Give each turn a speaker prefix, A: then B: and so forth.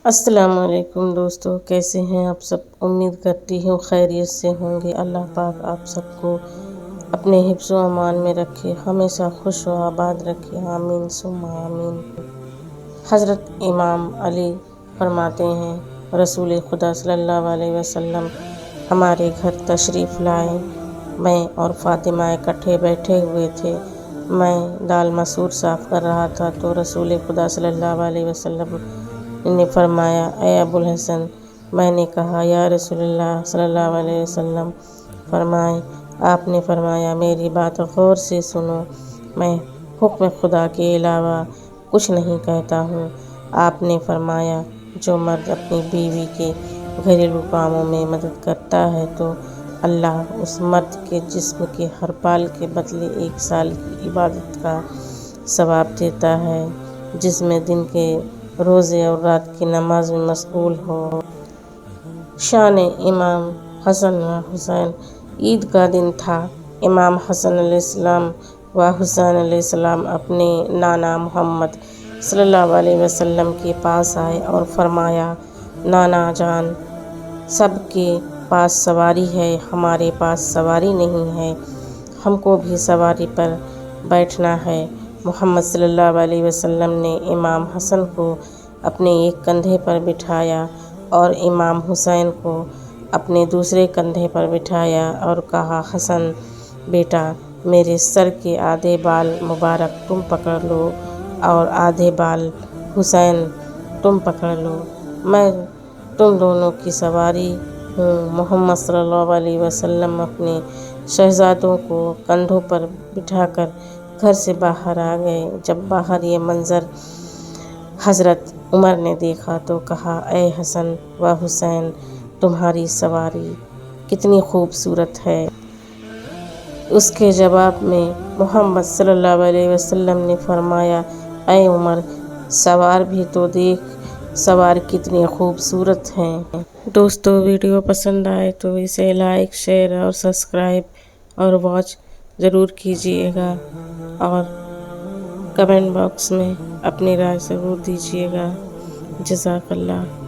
A: السلام علیکم دوستو، کیسے ہیں آپ سب؟ امید کرتی ہوں خیریت سے ہوں گے۔ اللہ پاک آپ سب کو اپنے حفظ و امان میں رکھے، ہمیشہ خوش و آباد رکھے، آمین ثم آمین۔ حضرت امام علی فرماتے ہیں، رسول خدا صلی اللہ علیہ وسلم ہمارے گھر تشریف لائے۔ میں اور فاطمہ اکٹھے بیٹھے ہوئے تھے۔ میں دال مسور صاف کر رہا تھا تو رسول خدا صلی اللہ علیہ وسلم نے فرمایا، اے ابو الحسن۔ میں نے کہا، یا رسول اللہ صلی اللہ علیہ وسلم فرمائیں۔ آپ نے فرمایا، میری بات غور سے سنو، میں حکم خدا کے علاوہ کچھ نہیں کہتا ہوں۔ آپ نے فرمایا، جو مرد اپنی بیوی کے گھریلو کاموں میں مدد کرتا ہے تو اللہ اس مرد کے جسم کے ہر بال کے بدلے 1 سال کی عبادت کا ثواب دیتا ہے، جس میں دن کے روزے اور رات کی نماز میں مشغول ہو۔ شان امام حسن و حسین۔ عید کا دن تھا۔ امام حسن علیہ السلام و حسین علیہ السلام اپنے نانا محمد صلی اللہ علیہ وسلم کے پاس آئے اور فرمایا، نانا جان، سب کے پاس سواری ہے، ہمارے پاس سواری نہیں ہے، ہم کو بھی سواری پر بیٹھنا ہے۔ محمد صلی اللہ علیہ وسلم نے امام حسن کو اپنے ایک کندھے پر بٹھایا اور امام حسین کو اپنے دوسرے کندھے پر بٹھایا اور کہا، حسن بیٹا، میرے سر کے آدھے بال مبارک تم پکڑ لو اور آدھے بال حسین تم پکڑ لو، میں تم دونوں کی سواری ہوں۔ محمد صلی اللہ علیہ وسلم اپنے شہزادوں کو کندھوں پر بٹھا کر گھر سے باہر آ گئے۔ جب باہر یہ منظر حضرت عمر نے دیکھا تو کہا، اے حسن و حسین، تمہاری سواری کتنی خوبصورت ہے۔ اس کے جواب میں محمد صلی اللہ علیہ وسلم نے فرمایا، اے عمر، سوار بھی تو دیکھ، سوار کتنے خوبصورت ہیں۔ دوستو، ویڈیو پسند آئے تو اسے لائک، شیئر اور سبسکرائب اور واچ ضرور کیجیے گا اور کمنٹ باکس میں اپنی رائے ضرور دیجیے گا۔ جزاک اللہ۔